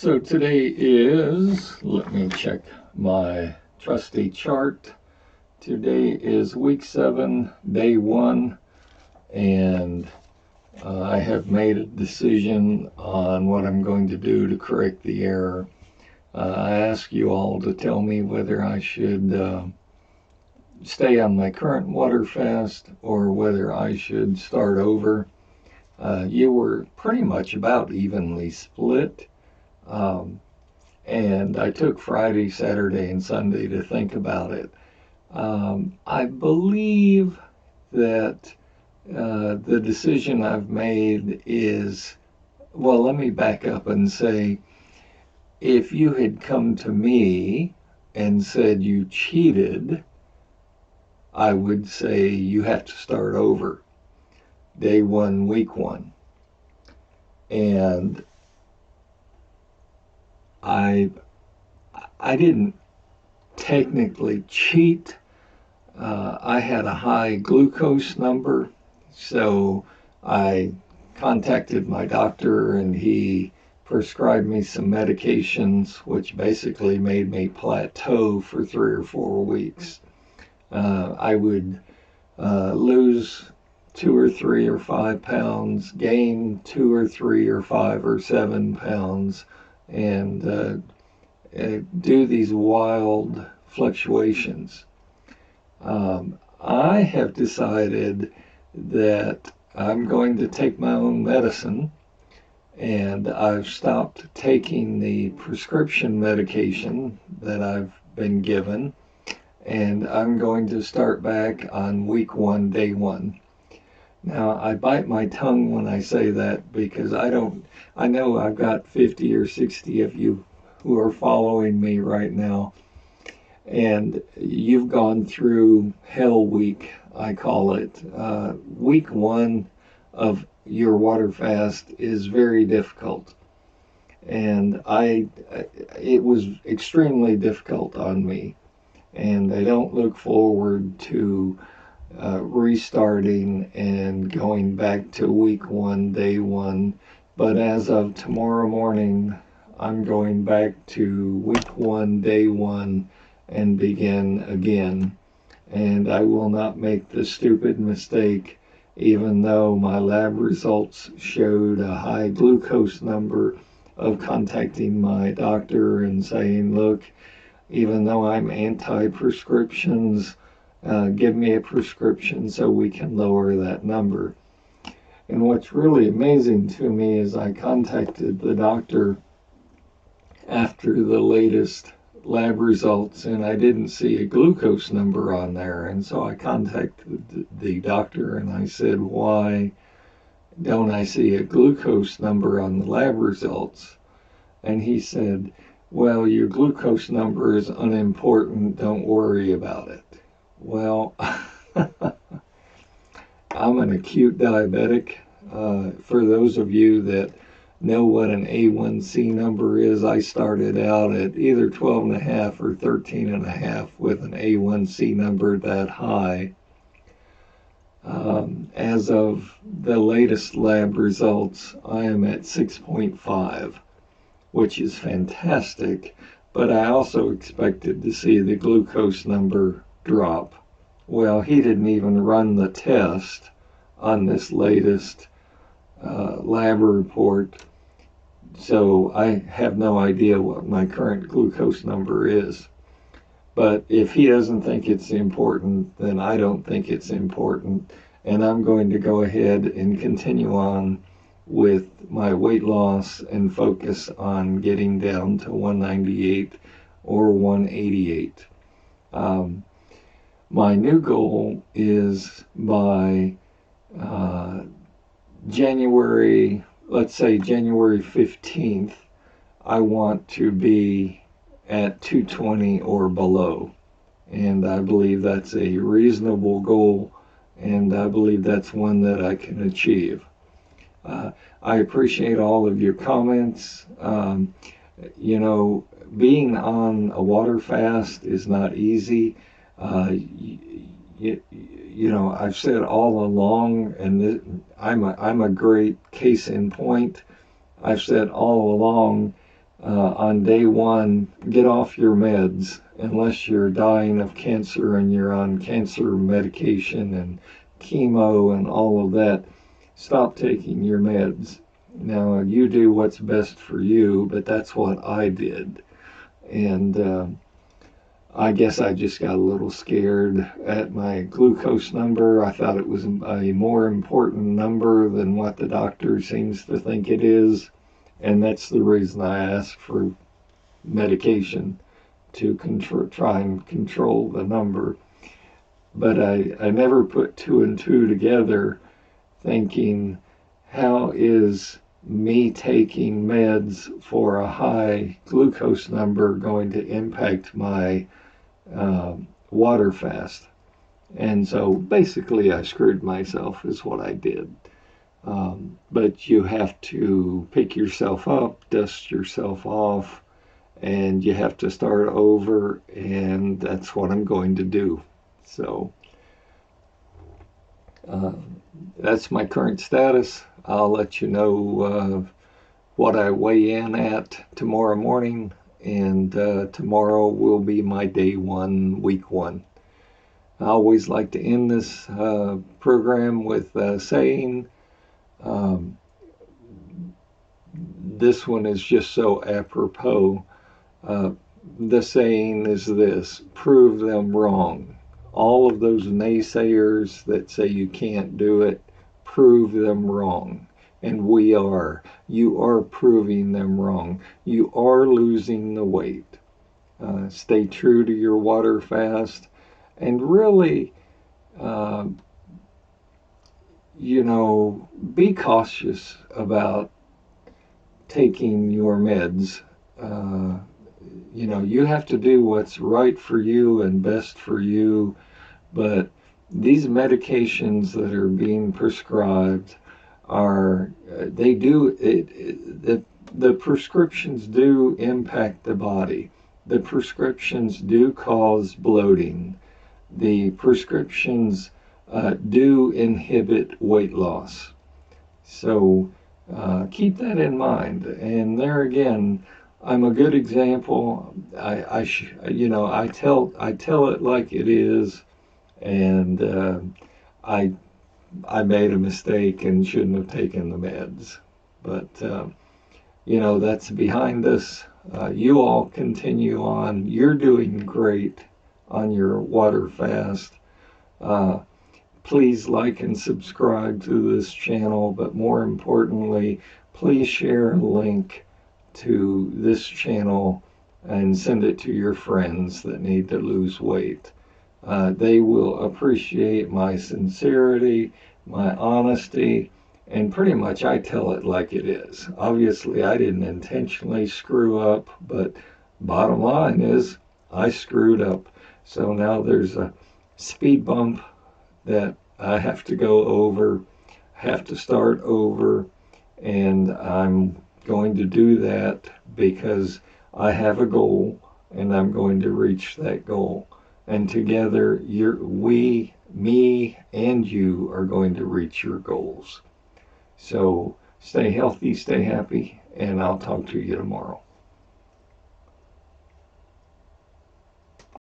So today is, let me check my trusty chart. Today is week 7, day 1, and I have made a decision on what I'm going to do to correct the error. I ask you all to tell me whether I should stay on my current water fast or whether I should start over. You were pretty much about evenly split. And I took Friday, Saturday, and Sunday to think about it. I believe that the decision I've made is, well, let me back up and say, if you had come to me and said you cheated, I would say you have to start over, day 1, week 1. And I didn't technically cheat. I had a high glucose number, so I contacted my doctor and he prescribed me some medications, which basically made me plateau for 3 or 4 weeks. I would lose 2 or 3 or 5 pounds, gain 2 or 3 or 5 or 7 pounds, and do these wild fluctuations. I have decided that I'm going to take my own medicine, and I've stopped taking the prescription medication that I've been given, and I'm going to start back on week 1, day 1. Now, I bite my tongue when I say that because I know I've got 50 or 60 of you who are following me right now, and you've gone through Hell Week, I call it. Week 1 of your water fast is very difficult, and it was extremely difficult on me, and I don't look forward to restarting and going back to week 1, day 1. But as of tomorrow morning, I'm going back to week 1, day 1, and begin again. And I will not make the stupid mistake, even though my lab results showed a high glucose number, of contacting my doctor and saying, look, even though I'm anti-prescriptions, give me a prescription so we can lower that number. And what's really amazing to me is I contacted the doctor after the latest lab results and I didn't see a glucose number on there. And so I contacted the doctor and I said, why don't I see a glucose number on the lab results? And he said, well, your glucose number is unimportant, don't worry about it. Well, I'm an acute diabetic. For those of you that know what an A1C number is, I started out at either 12.5 or 13.5 with an A1C number that high. As of the latest lab results, I am at 6.5, which is fantastic, but I also expected to see the glucose number drop. Well, he didn't even run the test on this latest lab report, so I have no idea what my current glucose number is. But if he doesn't think it's important, then I don't think it's important, and I'm going to go ahead and continue on with my weight loss and focus on getting down to 198 or 188. My new goal is by January, let's say January 15th, I want to be at 220 or below. And I believe that's a reasonable goal, and I believe that's one that I can achieve. I appreciate all of your comments. Being on a water fast is not easy. I've said all along, and I'm a great case in point. I've said all along, on day one, get off your meds unless you're dying of cancer and you're on cancer medication and chemo and all of that. Stop taking your meds. Now, you do what's best for you, but that's what I did. And I guess I just got a little scared at my glucose number. I thought it was a more important number than what the doctor seems to think it is. And that's the reason I asked for medication to try and control the number. But I never put two and two together thinking, how is me taking meds for a high glucose number going to impact my water fast? And so basically I screwed myself is what I did. But you have to pick yourself up, dust yourself off, and you have to start over, and that's what I'm going to do. So that's my current status. I'll let you know what I weigh in at tomorrow morning, and tomorrow will be my day one, week one. I always like to end this program with saying, this one is just so apropos. The saying is this: prove them wrong. All of those naysayers that say you can't do it, prove them wrong. And you are proving them wrong. You are losing the weight. Stay true to your water fast, and really, be cautious about taking your meds. You have to do what's right for you and best for you, but these medications that are being prescribed the prescriptions do impact the body. The prescriptions do cause bloating. The prescriptions do inhibit weight loss. So keep that in mind. And there again, I'm a good example. I tell it like it is, and I made a mistake and shouldn't have taken the meds. But that's behind us. You all continue on. You're doing great on your water fast. Please like and subscribe to this channel, but more importantly, please share a link to this channel and send it to your friends that need to lose weight. They will appreciate my sincerity, my honesty, and pretty much I tell it like it is. Obviously, I didn't intentionally screw up, but bottom line is I screwed up. So now there's a speed bump that I have to go over, have to start over, and I'm going to do that because I have a goal and I'm going to reach that goal. And together, me and you are going to reach your goals. So stay healthy, stay happy, and I'll talk to you tomorrow.